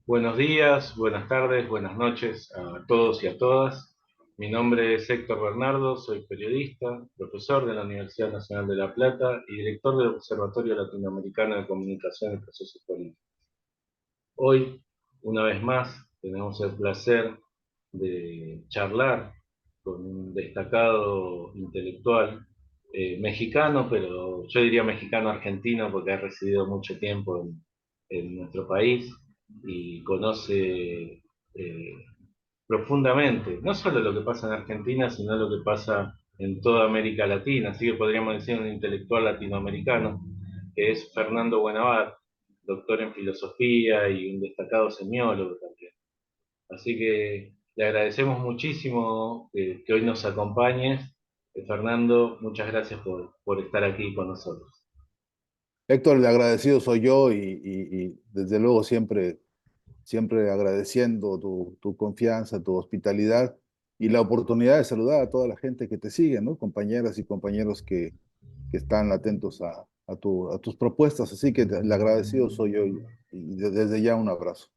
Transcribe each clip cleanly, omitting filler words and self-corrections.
Buenos días, buenas tardes, buenas noches a todos y a todas. Mi nombre es Héctor Bernardo, soy periodista, profesor de la Universidad Nacional de La Plata y director del Observatorio Latinoamericano de Comunicación y Procesos Políticos. Hoy, una vez más, tenemos el placer de charlar con un destacado intelectual mexicano, pero yo diría mexicano-argentino porque ha residido mucho tiempo en nuestro país y conoce profundamente, no solo lo que pasa en Argentina, sino lo que pasa en toda América Latina. Así que podríamos decir un intelectual latinoamericano, que es Fernando Buenavart, doctor en filosofía y un destacado semiólogo también. Así que le agradecemos muchísimo que hoy nos acompañes. Fernando, muchas gracias por estar aquí con nosotros. Héctor, el agradecido soy yo y desde luego siempre agradeciendo tu confianza, tu hospitalidad y la oportunidad de saludar a toda la gente que te sigue, ¿no? Compañeras y compañeros que están atentos a tus propuestas. Así que el agradecido soy yo y desde ya un abrazo.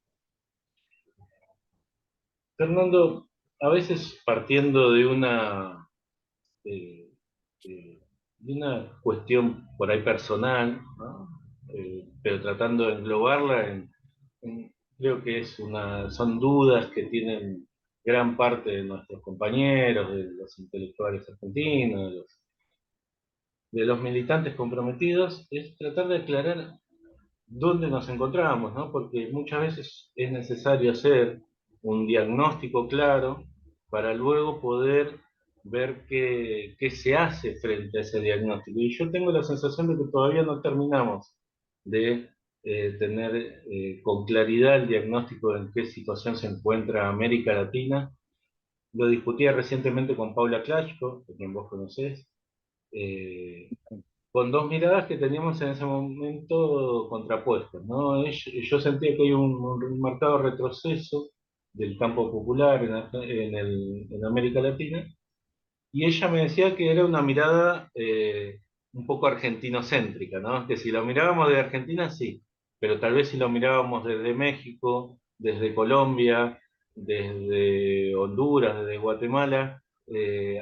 Fernando, a veces partiendo de, de una cuestión por ahí personal, ¿no? Pero tratando de englobarla creo que son dudas que tienen gran parte de nuestros compañeros, de los intelectuales argentinos, de los militantes comprometidos, es tratar de aclarar dónde nos encontramos, ¿no? Porque muchas veces es necesario hacer un diagnóstico claro para luego poder ver qué se hace frente a ese diagnóstico. Y yo tengo la sensación de que todavía no terminamos de tener con claridad el diagnóstico de en qué situación se encuentra América Latina. Lo discutía recientemente con Paula Klashko, a quien vos conocés, eh, con dos miradas que teníamos en ese momento contrapuestas, ¿no? Yo sentía que hay un marcado retroceso del campo popular en América Latina, y ella me decía que era una mirada un poco argentinocéntrica, ¿no? Que si lo mirábamos de Argentina, sí, pero tal vez si lo mirábamos desde México, desde Colombia, desde Honduras, desde Guatemala,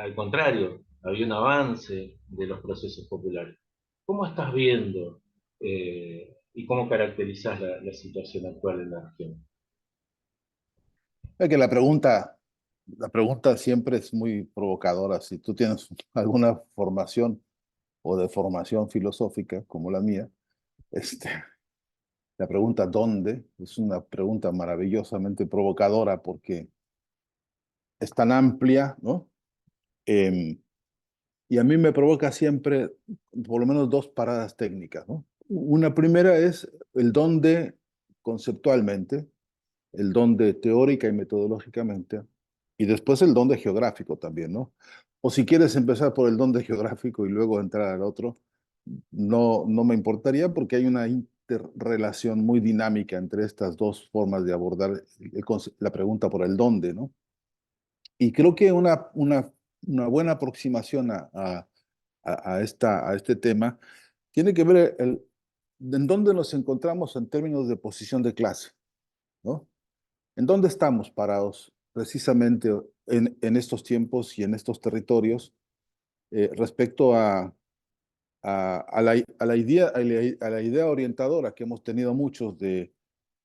al contrario, había un avance de los procesos populares. ¿Cómo estás viendo y cómo caracterizas la situación actual en la región? Es que la pregunta siempre es muy provocadora. Si tú tienes alguna formación o deformación filosófica como la mía, este, la pregunta ¿dónde? Es una pregunta maravillosamente provocadora porque es tan amplia, ¿no? Em, y a mí me provoca siempre por lo menos dos paradas técnicas, ¿no? Una primera es el dónde conceptualmente, el dónde teórica y metodológicamente, y después el dónde geográfico también, ¿no? O si quieres empezar por el dónde geográfico y luego entrar al otro, no me importaría porque hay una interrelación muy dinámica entre estas dos formas de abordar la pregunta por el dónde, ¿no? Y creo que una buena aproximación a este tema tiene que ver en dónde nos encontramos en términos de posición de clase, ¿no? ¿En dónde estamos parados precisamente en estos tiempos y en estos territorios respecto a la idea orientadora que hemos tenido muchos de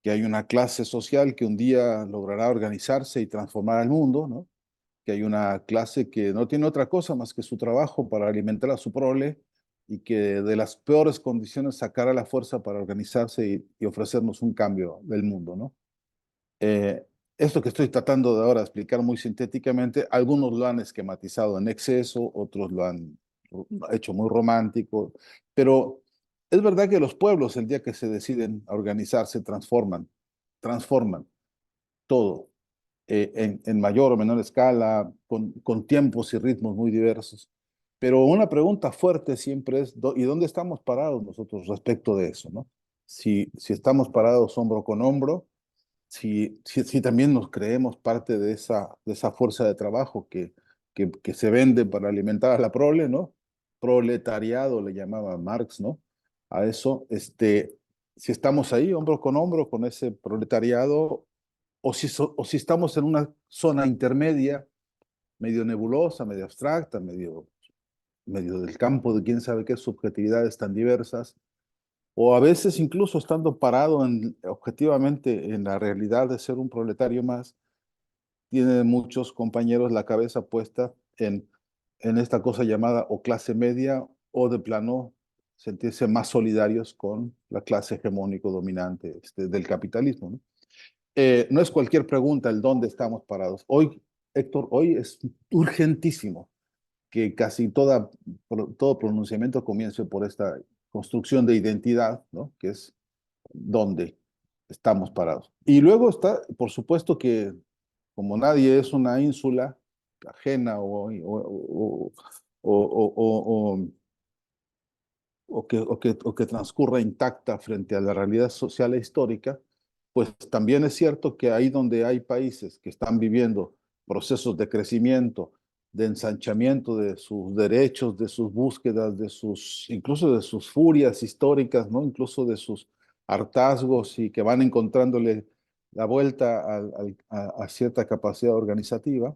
que hay una clase social que un día logrará organizarse y transformar al mundo, ¿no? Que hay una clase que no tiene otra cosa más que su trabajo para alimentar a su prole y que de las peores condiciones sacará la fuerza para organizarse y ofrecernos un cambio del mundo, ¿no? Eh, Esto que estoy tratando de ahora explicar muy sintéticamente, algunos lo han esquematizado en exceso, otros lo han hecho muy romántico, pero es verdad que los pueblos, el día que se deciden a organizarse, transforman todo en mayor o menor escala, con tiempos y ritmos muy diversos. Pero una pregunta fuerte siempre es, ¿y dónde estamos parados nosotros respecto de eso, ¿no? Si estamos parados hombro con hombro, si también nos creemos parte de esa fuerza de trabajo que se vende para alimentar a la prole, ¿no? Proletariado le llamaba Marx, ¿no? A eso, si estamos ahí hombro con hombro con ese proletariado o si estamos en una zona intermedia, medio nebulosa, medio abstracta, medio del campo de quién sabe qué subjetividades tan diversas, o a veces incluso estando parado objetivamente en la realidad de ser un proletario más, tiene muchos compañeros la cabeza puesta en esta cosa llamada o clase media o de plano sentirse más solidarios con la clase hegemónico dominante del capitalismo, ¿no? No es cualquier pregunta el dónde estamos parados. Hoy, Héctor, hoy es urgentísimo que casi todo pronunciamiento comience por esta construcción de identidad, ¿no? Que es dónde estamos parados. Y luego está, por supuesto que como nadie es una ínsula ajena o, o que transcurra intacta frente a la realidad social e histórica, pues también es cierto que ahí donde hay países que están viviendo procesos de crecimiento, de ensanchamiento de sus derechos, de sus búsquedas, incluso de sus furias históricas, ¿no? Incluso de sus hartazgos y que van encontrándole la vuelta a cierta capacidad organizativa,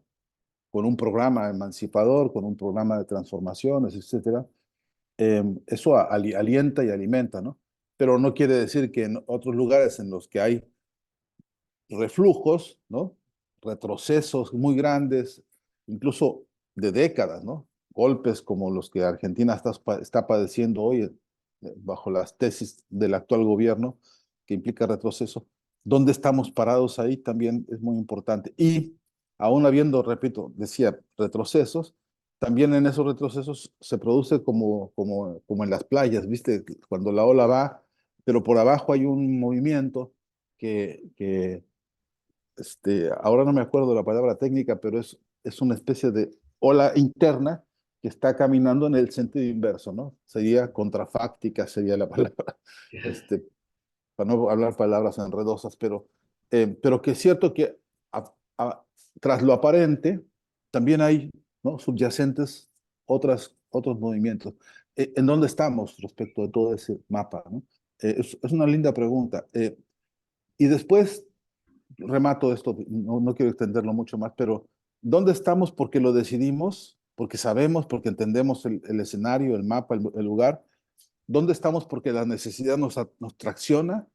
con un programa emancipador, con un programa de transformaciones, etcétera. Eso alienta y alimenta, ¿no? Pero no quiere decir que en otros lugares en los que hay reflujos, ¿no? Retrocesos muy grandes, incluso de décadas, ¿no? Golpes como los que Argentina está padeciendo hoy bajo las tesis del actual gobierno, que implica retroceso. ¿Dónde estamos parados ahí? También es muy importante. Y aún habiendo, repito, decía, retrocesos, también en esos retrocesos se produce como en las playas, ¿viste? Cuando la ola va, pero por abajo hay un movimiento que ahora no me acuerdo la palabra técnica, pero es una especie de ola interna que está caminando en el sentido inverso, ¿no? Sería contrafáctica, sería la palabra, este, para no hablar palabras enredosas, pero que es cierto que a- a- tras lo aparente también hay, ¿no? Subyacentes otros movimientos. ¿En dónde estamos respecto de todo ese mapa, ¿no? Es una linda pregunta. Y después remato esto, no quiero extenderlo mucho más, pero ¿dónde estamos porque lo decidimos, porque sabemos, porque entendemos el escenario, el mapa, el lugar? ¿Dónde estamos porque la necesidad nos tracciona?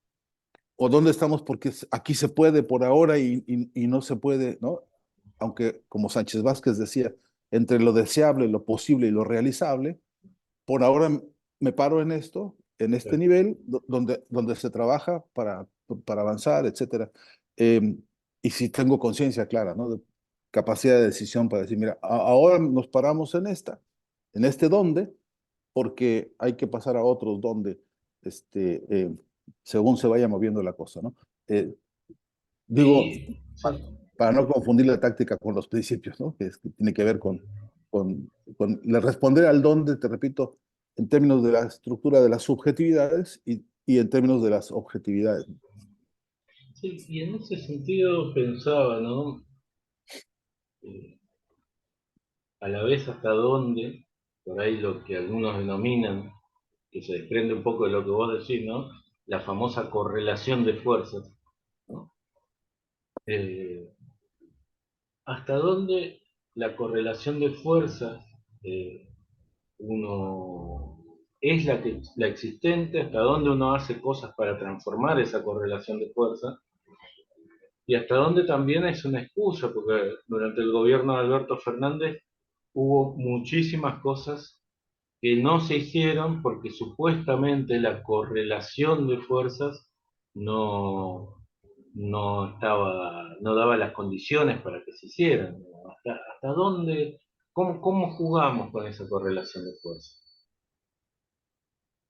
¿O dónde estamos porque aquí se puede por ahora y no se puede, ¿no? Aunque, como Sánchez Vázquez decía, entre lo deseable, lo posible y lo realizable, por ahora me paro en esto, en este nivel, donde se trabaja para avanzar, etcétera. Eh, y si tengo conciencia clara, ¿no? De capacidad de decisión para decir, mira, ahora nos paramos en este dónde, porque hay que pasar a otros dónde, según se vaya moviendo la cosa, ¿no? Eh, digo, Y pa- sí, para no confundir la táctica con los principios, ¿no? Que tiene que ver con le responder al dónde, te repito, en términos de la estructura de las subjetividades y en términos de las objetividades. sí, y en ese sentido pensaba, ¿no? Eh, a la vez hasta dónde, por ahí lo que algunos denominan, que se desprende un poco de lo que vos decís, ¿no? La famosa correlación de fuerzas, ¿no? Eh, hasta dónde la correlación de fuerzas eh, uno es la existente, hasta dónde uno hace cosas para transformar esa correlación de fuerzas y hasta dónde también es una excusa, porque durante el gobierno de Alberto Fernández hubo muchísimas cosas que no se hicieron porque supuestamente la correlación de fuerzas no, no daba las condiciones para que se hicieran. ¿Hasta dónde, cómo jugamos con esa correlación de fuerzas?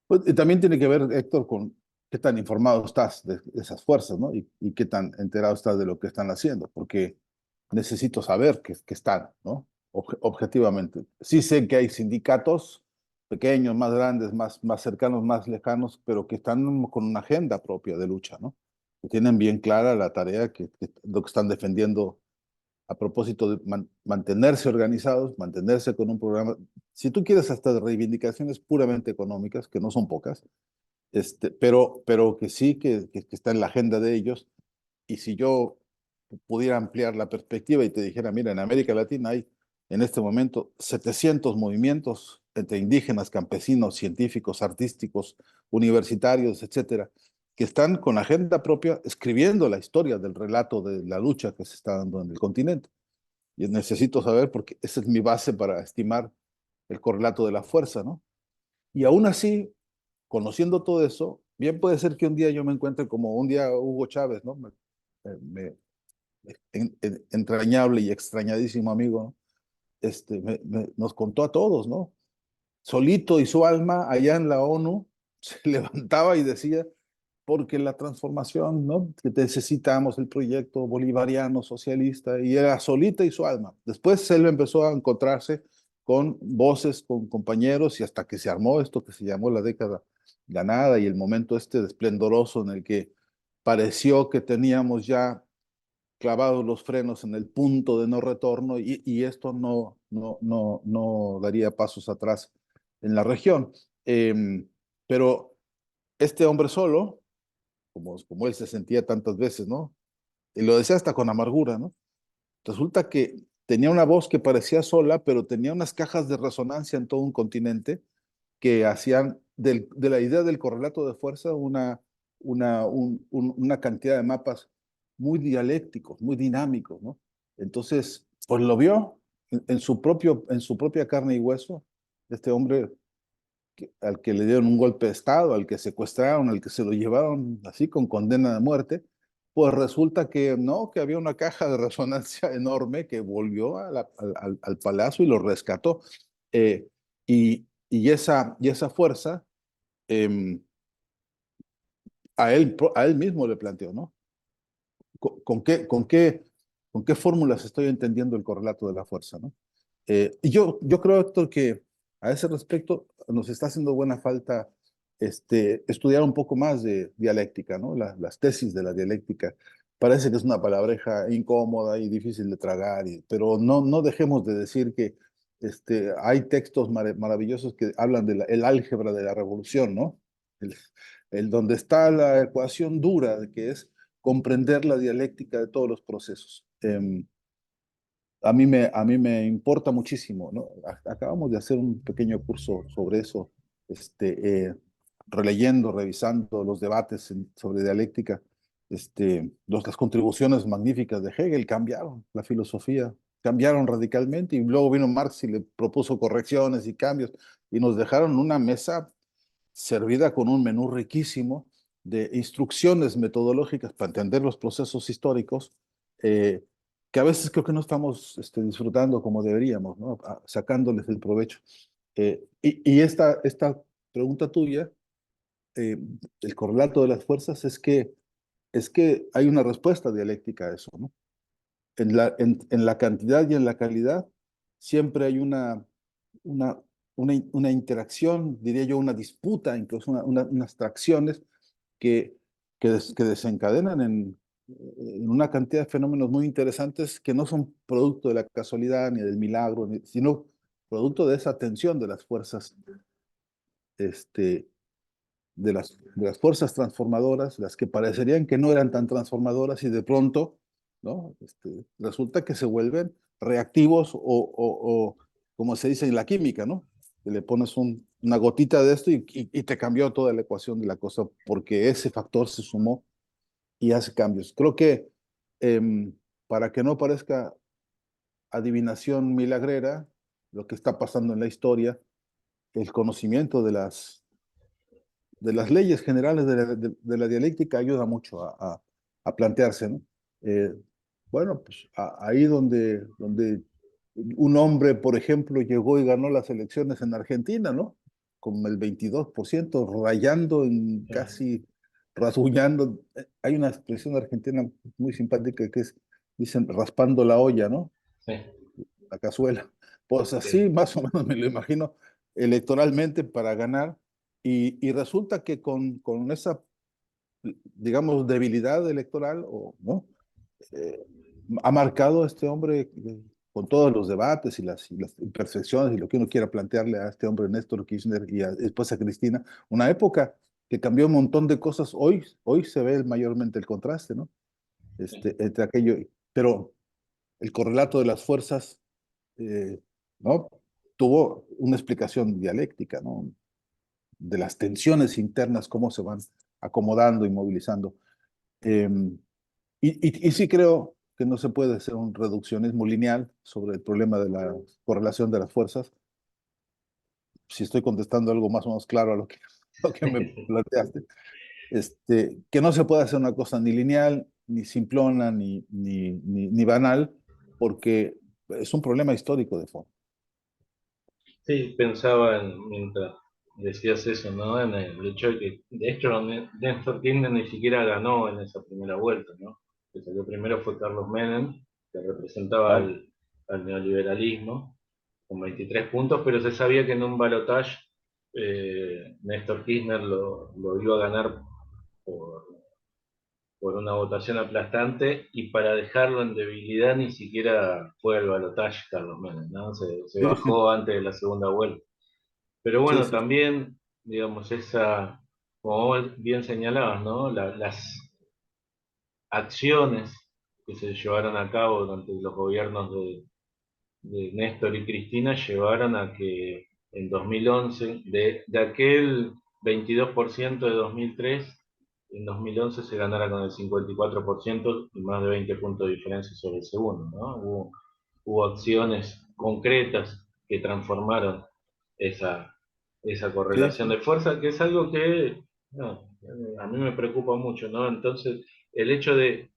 Pues, y también tiene que ver, Héctor, con qué tan informado estás de esas fuerzas, ¿no? Y qué tan enterado estás de lo que están haciendo, porque necesito saber que están, ¿no? Objetivamente. Sí sé que hay sindicatos pequeños, más grandes, más cercanos, más lejanos, pero que están con una agenda propia de lucha, ¿no? Que tienen bien clara la tarea, lo que están defendiendo a propósito de mantenerse organizados, mantenerse con un programa, si tú quieres, hasta de reivindicaciones puramente económicas, que no son pocas, pero que sí, que está en la agenda de ellos. Y si yo pudiera ampliar la perspectiva y te dijera, mira, en América Latina hay en este momento 700 movimientos entre indígenas, campesinos, científicos, artísticos, universitarios, etcétera, que están con agenda propia escribiendo la historia del relato de la lucha que se está dando en el continente. Y necesito saber, porque esa es mi base para estimar el correlato de la fuerza, ¿no? Y aún así, conociendo todo eso, bien puede ser que un día yo me encuentre como un día Hugo Chávez, ¿no? Me, entrañable y extrañadísimo amigo, ¿no? Nos contó a todos, ¿no? Solito y su alma allá en la ONU se levantaba y decía, porque la transformación, ¿no? Que necesitamos el proyecto bolivariano, socialista, y era solita y su alma. Después él empezó a encontrarse con voces, con compañeros, y hasta que se armó esto que se llamó la década ganada y el momento este esplendoroso en el que pareció que teníamos ya clavados los frenos en el punto de no retorno y esto no daría pasos atrás en la región. Pero este hombre solo, como él se sentía tantas veces, ¿no? Y lo decía hasta con amargura, ¿no? Resulta que tenía una voz que parecía sola, pero tenía unas cajas de resonancia en todo un continente que hacían de la idea del correlato de fuerza una cantidad de mapas muy dialécticos, muy dinámicos, ¿no? Entonces, pues lo vio en su propia carne y hueso, este hombre al que le dieron un golpe de Estado, al que secuestraron, al que se lo llevaron así con condena de muerte, pues resulta que no, que había una caja de resonancia enorme que volvió al palacio y lo rescató. Eh, y esa fuerza eh, a él mismo le planteó, ¿no? ¿Con qué fórmulas estoy entendiendo el correlato de la fuerza, ¿no? Yo creo, Héctor, que a ese respecto nos está haciendo buena falta estudiar un poco más de dialéctica, ¿no? Las tesis de la dialéctica. Parece que es una palabreja incómoda y difícil de tragar, pero no dejemos de decir que hay textos maravillosos que hablan de el álgebra de la revolución, ¿no? El, el donde está la ecuación dura, que es comprender la dialéctica de todos los procesos. A mí me importa muchísimo, ¿no? Acabamos de hacer un pequeño curso sobre eso, releyendo, revisando los debates sobre dialéctica. Las contribuciones magníficas de Hegel cambiaron la filosofía, cambiaron radicalmente, y luego vino Marx y le propuso correcciones y cambios, y nos dejaron una mesa servida con un menú riquísimo de instrucciones metodológicas para entender los procesos históricos, eh, que a veces creo que no estamos disfrutando como deberíamos, ¿no? Sacándoles el provecho. Y esta pregunta tuya, eh, el correlato de las fuerzas, es que hay una respuesta dialéctica a eso, ¿no? En la cantidad y en la calidad siempre hay una, una interacción, diría yo, una disputa, incluso unas tracciones que, que desencadenan en una cantidad de fenómenos muy interesantes que no son producto de la casualidad ni del milagro, sino producto de esa tensión de las fuerzas, este, de las fuerzas transformadoras, las que parecerían que no eran tan transformadoras y de pronto, ¿no? Resulta que se vuelven reactivos o, como se dice en la química, ¿no? Que le pones una gotita de esto y te cambió toda la ecuación de la cosa porque ese factor se sumó y hace cambios. Creo que em, para que no parezca adivinación milagrera, lo que está pasando en la historia, el conocimiento de las leyes generales de la dialéctica ayuda mucho a plantearse, ¿no? Eh, bueno, pues ahí donde un hombre, por ejemplo, llegó y ganó las elecciones en Argentina, ¿no? Con el 22%, rayando en casi, rasguñando. Hay una expresión argentina muy simpática que es, dicen, raspando la olla, ¿no? Sí, La cazuela. Pues así sí, más o menos me lo imagino electoralmente para ganar. Y resulta que con esa, digamos, debilidad electoral, o, ¿no? Eh, ha marcado a este hombre con todos los debates y las imperfecciones y lo que uno quiera plantearle a este hombre Néstor Kirchner y después a Cristina, una época que cambió un montón de cosas. Hoy se ve mayormente el contraste, ¿no? Entre aquello, pero el correlato de las fuerzas, ¿no? Tuvo una explicación dialéctica, ¿no? De las tensiones internas, cómo se van acomodando y movilizando. Eh, y sí creo que no se puede hacer un reduccionismo lineal sobre el problema de la correlación de las fuerzas. Si estoy contestando algo más o menos claro a lo que me planteaste, que no se puede hacer una cosa ni lineal, ni simplona, ni banal, porque es un problema histórico de fondo. Sí, pensaba mientras decías eso, ¿no? En el hecho de que, de hecho, Néstor Kirchner ni siquiera ganó en esa primera vuelta, ¿no? El que salió primero fue Carlos Menem, que representaba Claro. al neoliberalismo, con 23 puntos, pero se sabía que en un balotaje Néstor Kirchner lo iba a ganar por, por una votación aplastante y para dejarlo en debilidad ni siquiera fue al balotaje Carlos Menem, ¿no? Se Sí, sí, bajó antes de la segunda vuelta. Pero sí, bueno, sí. también, digamos, como vos bien señalabas, ¿no? Las acciones que se llevaron a cabo durante los gobiernos de Néstor y Cristina llevaron a que en 2011, de aquel 22% de 2003, en 2011 se ganara con el 54% y más de 20 puntos de diferencia sobre el segundo, ¿no? Hubo acciones concretas que transformaron esa, esa Sí, correlación sí. de fuerza, que es algo que no, a mí me preocupa mucho, ¿no? Entonces, el hecho de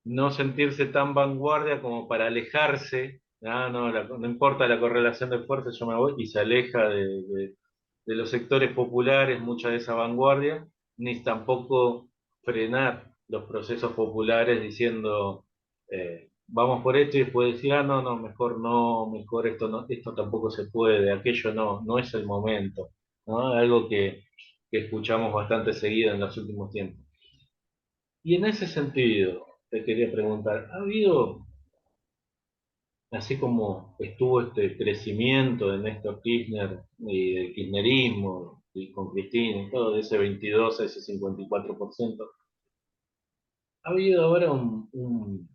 no sentirse tan vanguardia como para alejarse, no importa la correlación de fuerzas, yo me voy, y se aleja de los sectores populares, mucha de esa vanguardia, ni tampoco frenar los procesos populares diciendo, vamos por esto y después decir, mejor no, mejor esto no, esto tampoco se puede, aquello no, no es el momento, ¿no? Algo que escuchamos bastante seguido en los últimos tiempos. Y en ese sentido, te quería preguntar, ¿ha habido, así como estuvo este crecimiento de Néstor Kirchner y del kirchnerismo, y con Cristina y todo, de ese 22 a ese 54%, ha habido ahora un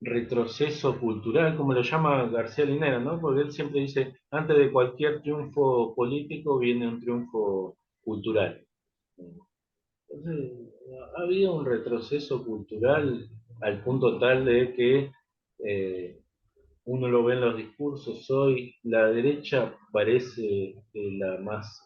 retroceso cultural, como lo llama García Linera, ¿no? Porque él siempre dice, antes de cualquier triunfo político viene un triunfo cultural. Entonces, ha habido un retroceso cultural al punto tal de que eh, uno lo ve en los discursos hoy, la derecha parece la más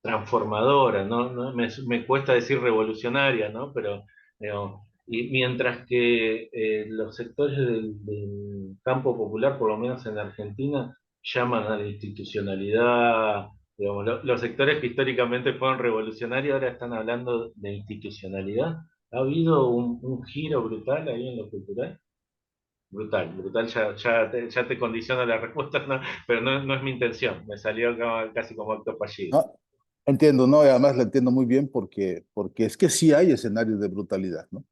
transformadora, ¿no? Me cuesta decir revolucionaria, ¿no? Pero, digo, y mientras que los sectores del campo popular, por lo menos en Argentina, llaman a la institucionalidad, digamos, los sectores que históricamente fueron revolucionarios ahora están hablando de institucionalidad. ¿Ha habido un giro brutal ahí en lo cultural? Brutal, brutal, ya te condiciona la respuesta, ¿no? Pero no, no es mi intención, me salió casi como acto fallido. No, entiendo, ¿no? Y además la entiendo muy bien porque es que sí hay escenarios de brutalidad, ¿no?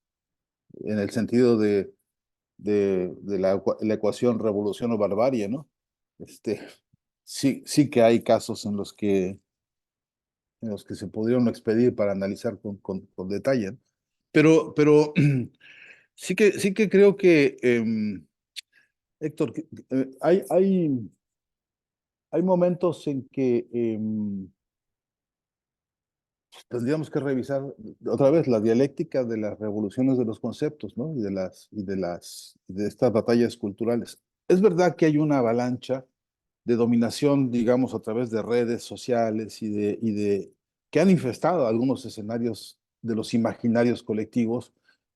En el sentido de la ecuación revolución o barbarie, ¿no? Este, sí que hay casos en los que se pudieron expedir para analizar con detalle, ¿no? Pero sí que creo que, Héctor, hay momentos en que tendríamos que revisar otra vez la dialéctica de las revoluciones de los conceptos, ¿no? De estas batallas culturales. Es verdad que hay una avalancha de dominación, digamos, a través de redes sociales que han infestado algunos escenarios de los imaginarios colectivos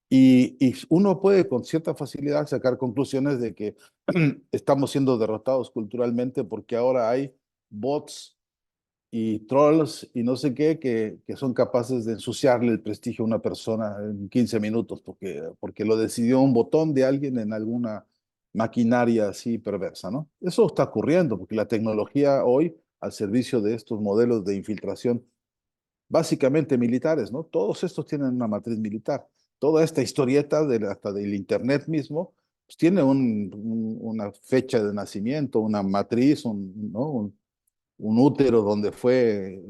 y uno puede con cierta facilidad sacar conclusiones de que estamos siendo derrotados culturalmente porque ahora hay bots y trolls y no sé qué que son capaces de ensuciarle el prestigio a una persona en 15 minutos porque lo decidió un botón de alguien en alguna maquinaria así perversa, ¿no? Eso está ocurriendo porque la tecnología hoy al servicio de estos modelos de infiltración básicamente militares, ¿no? Todos estos tienen una matriz militar. Toda esta historieta hasta del Internet mismo pues tiene una fecha de nacimiento, una matriz, ¿no? un útero donde fue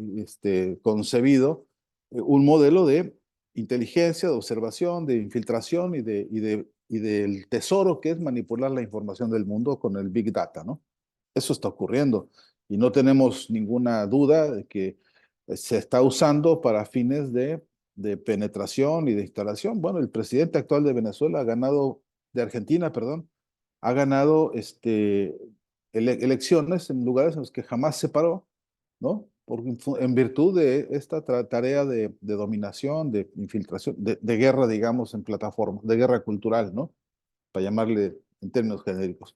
concebido, un modelo de inteligencia, de observación, de infiltración y del tesoro que es manipular la información del mundo con el Big Data, ¿no? Eso está ocurriendo y no tenemos ninguna duda de que se está usando para fines de penetración y de instalación. Bueno, el presidente actual de Venezuela ha ganado, de Argentina, perdón, ha ganado elecciones en lugares en los que jamás se paró, ¿no? En virtud de esta tarea de dominación, de infiltración, de guerra, digamos, en plataformas, de guerra cultural, ¿no? Para llamarle en términos genéricos.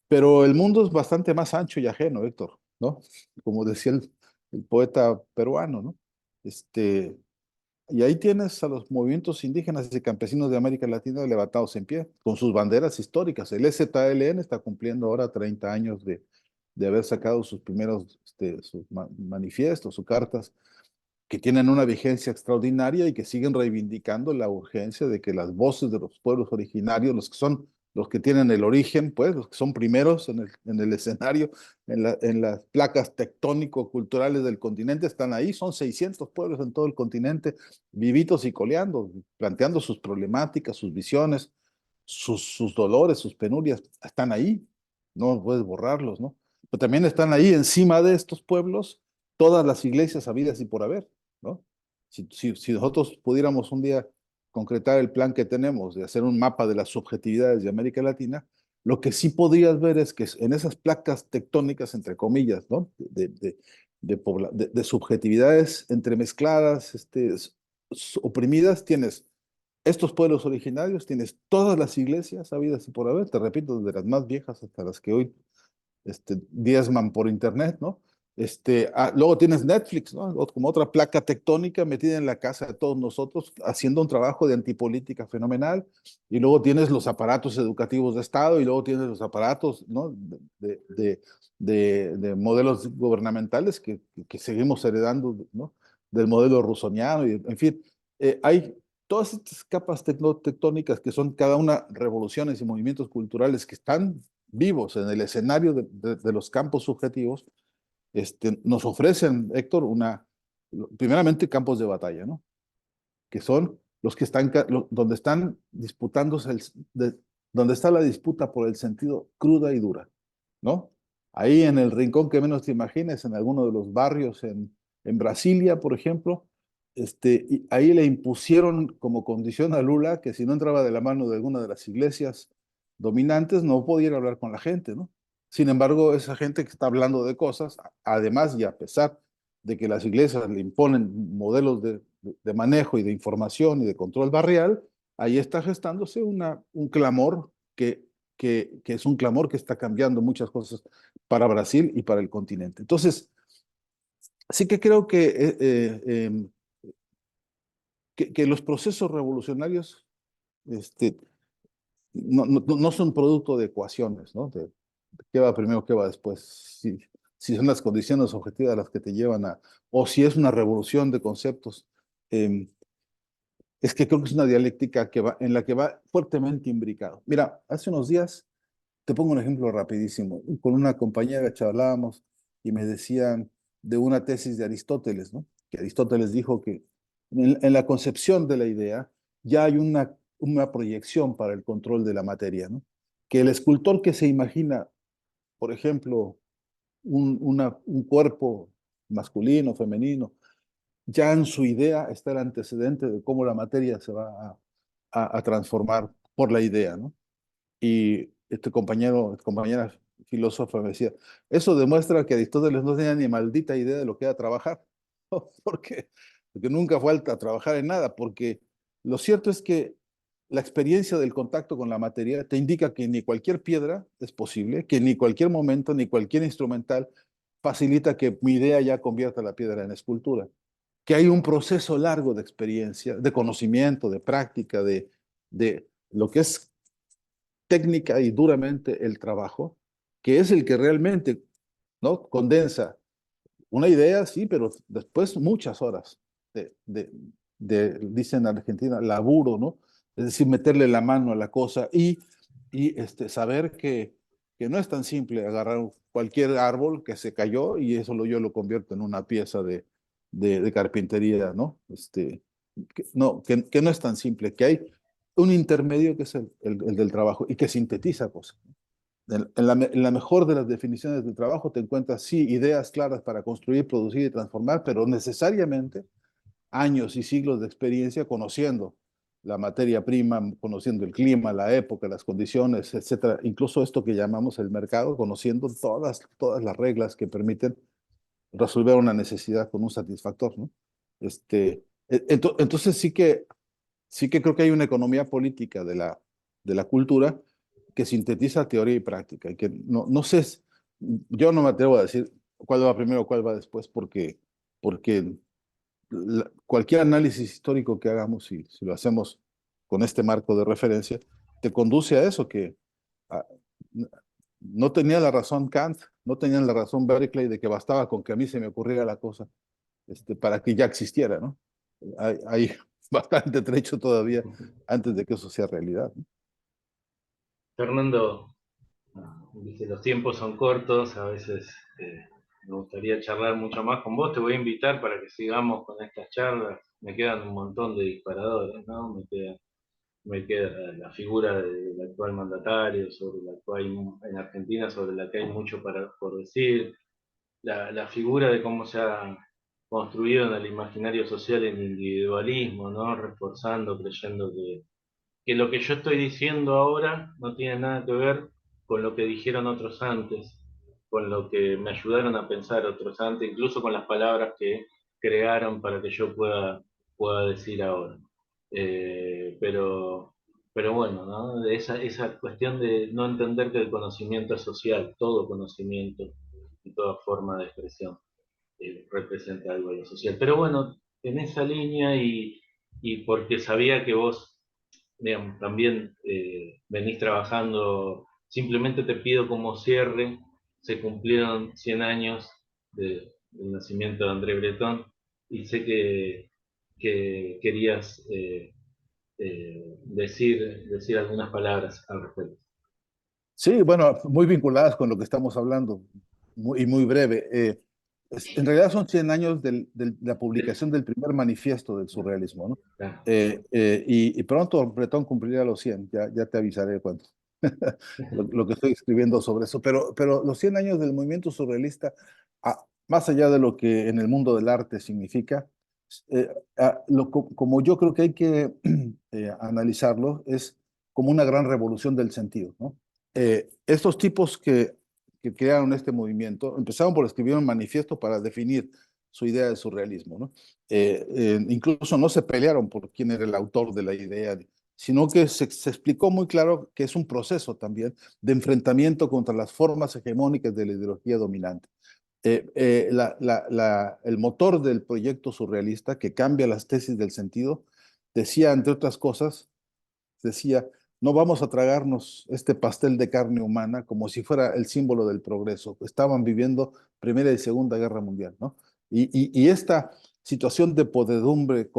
Pero el mundo es bastante más ancho y ajeno, Héctor, ¿no? Como decía el poeta peruano, ¿no? Este, y ahí tienes a los movimientos indígenas y campesinos de América Latina levantados en pie, con sus banderas históricas. El EZLN está cumpliendo ahora 30 años de haber sacado sus primeros manifiestos, sus cartas, que tienen una vigencia extraordinaria y que siguen reivindicando la urgencia de que las voces de los pueblos originarios, los que son los que tienen el origen, pues, los que son primeros en el escenario, en las placas tectónico-culturales del continente, están ahí. Son 600 pueblos en todo el continente, vivitos y coleando, planteando sus problemáticas, sus visiones, sus dolores, sus penurias. Están ahí, no puedes borrarlos, ¿no? Pero también están ahí encima de estos pueblos todas las iglesias habidas y por haber, ¿no? Si nosotros pudiéramos un día concretar el plan que tenemos de hacer un mapa de las subjetividades de América Latina, lo que sí podrías ver es que en esas placas tectónicas, entre comillas, ¿no? De subjetividades entremezcladas, oprimidas, tienes estos pueblos originarios, tienes todas las iglesias habidas y por haber, te repito, desde las más viejas hasta las que hoy diezman por internet, ¿no? Luego tienes Netflix, ¿no? Como otra placa tectónica metida en la casa de todos nosotros, haciendo un trabajo de antipolítica fenomenal. Y luego tienes los aparatos educativos de Estado y luego tienes los aparatos, ¿no? De modelos gubernamentales que seguimos heredando, ¿no? Del modelo rusoniano, y, en fin, hay todas estas capas tectónicas que son cada una revoluciones y movimientos culturales que están vivos en el escenario de los campos subjetivos, nos ofrecen, Héctor, primeramente campos de batalla, ¿no? Que son los que están, donde están disputándose, donde está la disputa por el sentido cruda y dura, ¿no? Ahí en el rincón que menos te imagines, en alguno de los barrios en Brasilia, por ejemplo, y ahí le impusieron como condición a Lula que si no entraba de la mano de alguna de las iglesias dominantes, no podía ir a hablar con la gente, ¿no? Sin embargo, esa gente que está hablando de cosas, además y a pesar de que las iglesias le imponen modelos de manejo y de información y de control barrial, ahí está gestándose un clamor que es un clamor que está cambiando muchas cosas para Brasil y para el continente. Entonces, sí que creo que los procesos revolucionarios no son producto de ecuaciones, ¿no? De qué va primero, qué va después. Si son las condiciones objetivas las que te llevan o si es una revolución de conceptos, eh, es que creo que es una dialéctica en la que va fuertemente imbricado. Mira, hace unos días, te pongo un ejemplo rapidísimo, con una compañera charlábamos y me decían de una tesis de Aristóteles, ¿no? Que Aristóteles dijo que en la concepción de la idea ya hay una proyección para el control de la materia, ¿no? Que el escultor que se imagina, por ejemplo, un cuerpo masculino, femenino, ya en su idea está el antecedente de cómo la materia se va a transformar por la idea, ¿no? Y compañera filósofa me decía, eso demuestra que Aristóteles no tenía ni maldita idea de lo que era trabajar. ¿Por qué? Porque nunca falta a trabajar en nada, porque lo cierto es que la experiencia del contacto con la materia te indica que ni cualquier piedra es posible, que ni cualquier momento, ni cualquier instrumental facilita que mi idea ya convierta la piedra en escultura, que hay un proceso largo de experiencia, de conocimiento, de práctica, de lo que es técnica y duramente el trabajo, que es el que realmente, ¿no? Condensa una idea, sí, pero después muchas horas dicen en Argentina, laburo, ¿no? Es decir, meterle la mano a la cosa y saber que no es tan simple agarrar cualquier árbol que se cayó y eso yo lo convierto en una pieza de carpintería, ¿no? Que no es tan simple, que hay un intermedio que es el del trabajo y que sintetiza cosas. En la mejor de las definiciones del trabajo te encuentras, sí, ideas claras para construir, producir y transformar, pero necesariamente años y siglos de experiencia conociendo la materia prima, conociendo el clima, la época, las condiciones, etcétera. Incluso esto que llamamos el mercado, conociendo todas las reglas que permiten resolver una necesidad con un satisfactor, ¿no? Entonces sí que creo que hay una economía política de la cultura que sintetiza teoría y práctica, y que no sé, yo no me atrevo a decir cuál va primero o cuál va después, porque cualquier análisis histórico que hagamos, si lo hacemos con este marco de referencia, te conduce a eso, que a, no tenía la razón Kant, no tenía la razón Berkeley de que bastaba con que a mí se me ocurriera la cosa para que ya existiera, ¿no? Hay bastante trecho todavía antes de que eso sea realidad, ¿no? Fernando, dice, los tiempos son cortos, a veces me gustaría charlar mucho más con vos. Te voy a invitar para que sigamos con estas charlas. Me quedan un montón de disparadores, ¿no? Me queda la figura del actual mandatario, sobre la cual en Argentina, sobre la que hay mucho por decir, la figura de cómo se ha construido en el imaginario social el individualismo, ¿no? Reforzando, creyendo que lo que yo estoy diciendo ahora no tiene nada que ver con lo que dijeron otros antes, con lo que me ayudaron a pensar otros antes, incluso con las palabras que crearon para que yo pueda decir ahora. Pero bueno, ¿no? Esa cuestión de no entender que el conocimiento es social, todo conocimiento y toda forma de expresión representa algo de lo social. Pero bueno, en esa línea y porque sabía que vos digamos, también venís trabajando, simplemente te pido como cierre, se cumplieron 100 años del nacimiento de André Breton y sé que querías decir algunas palabras al respecto. Sí, bueno, muy vinculadas con lo que estamos hablando, y muy breve. En realidad son 100 años de la publicación del primer manifiesto del surrealismo, ¿no? Ah, Y pronto Bretón cumplirá los 100, ya te avisaré cuánto. Lo que estoy escribiendo sobre eso. Pero los 100 años del movimiento surrealista, más allá de lo que en el mundo del arte significa, como yo creo que hay que analizarlo, es como una gran revolución del sentido, ¿no? Estos tipos que crearon este movimiento empezaron por escribir un manifiesto para definir su idea de surrealismo, ¿no? Incluso no se pelearon por quién era el autor de la idea, sino que se explicó muy claro que es un proceso también de enfrentamiento contra las formas hegemónicas de la ideología dominante. El motor del proyecto surrealista, que cambia las tesis del sentido, decía, entre otras cosas, decía, no vamos a tragarnos este pastel de carne humana como si fuera el símbolo del progreso. Estaban viviendo Primera y Segunda Guerra Mundial, ¿no? Y esta situación de podredumbre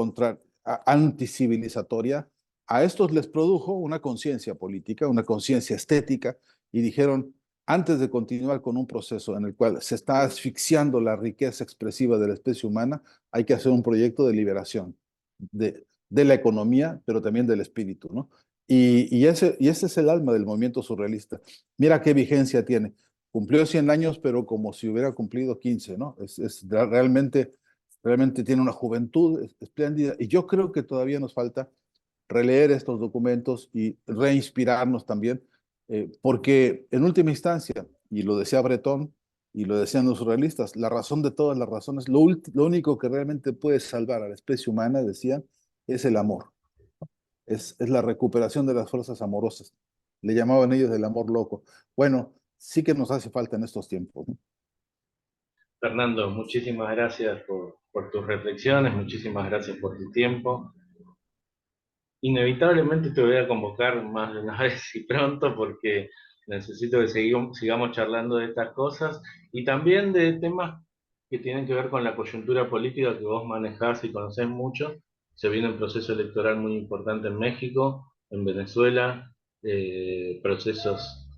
anticivilizatoria, a estos les produjo una conciencia política, una conciencia estética, y dijeron, antes de continuar con un proceso en el cual se está asfixiando la riqueza expresiva de la especie humana, hay que hacer un proyecto de liberación de la economía, pero también del espíritu, ¿no? Y ese es el alma del movimiento surrealista. Mira qué vigencia tiene. Cumplió 100 años, pero como si hubiera cumplido 15, ¿no? Realmente tiene una juventud espléndida y yo creo que todavía nos falta releer estos documentos y reinspirarnos también, porque en última instancia, y lo decía Breton y lo decían los surrealistas, la razón de todas las razones, lo único que realmente puede salvar a la especie humana, decían, es el amor, es la recuperación de las fuerzas amorosas. Le llamaban ellos el amor loco. Bueno, sí que nos hace falta en estos tiempos, ¿no? Fernando, muchísimas gracias por tus reflexiones, muchísimas gracias por tu tiempo. Inevitablemente te voy a convocar más de una vez y pronto porque necesito que sigamos charlando de estas cosas y también de temas que tienen que ver con la coyuntura política que vos manejás y conocés mucho. Se viene un proceso electoral muy importante en México, en Venezuela, procesos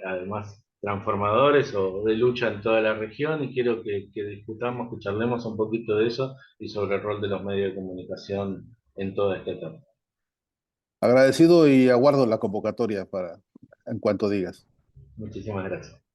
además transformadores o de lucha en toda la región, y quiero que discutamos, que charlemos un poquito de eso y sobre el rol de los medios de comunicación en toda esta etapa. Agradecido y aguardo la convocatoria para en cuanto digas. Muchísimas gracias.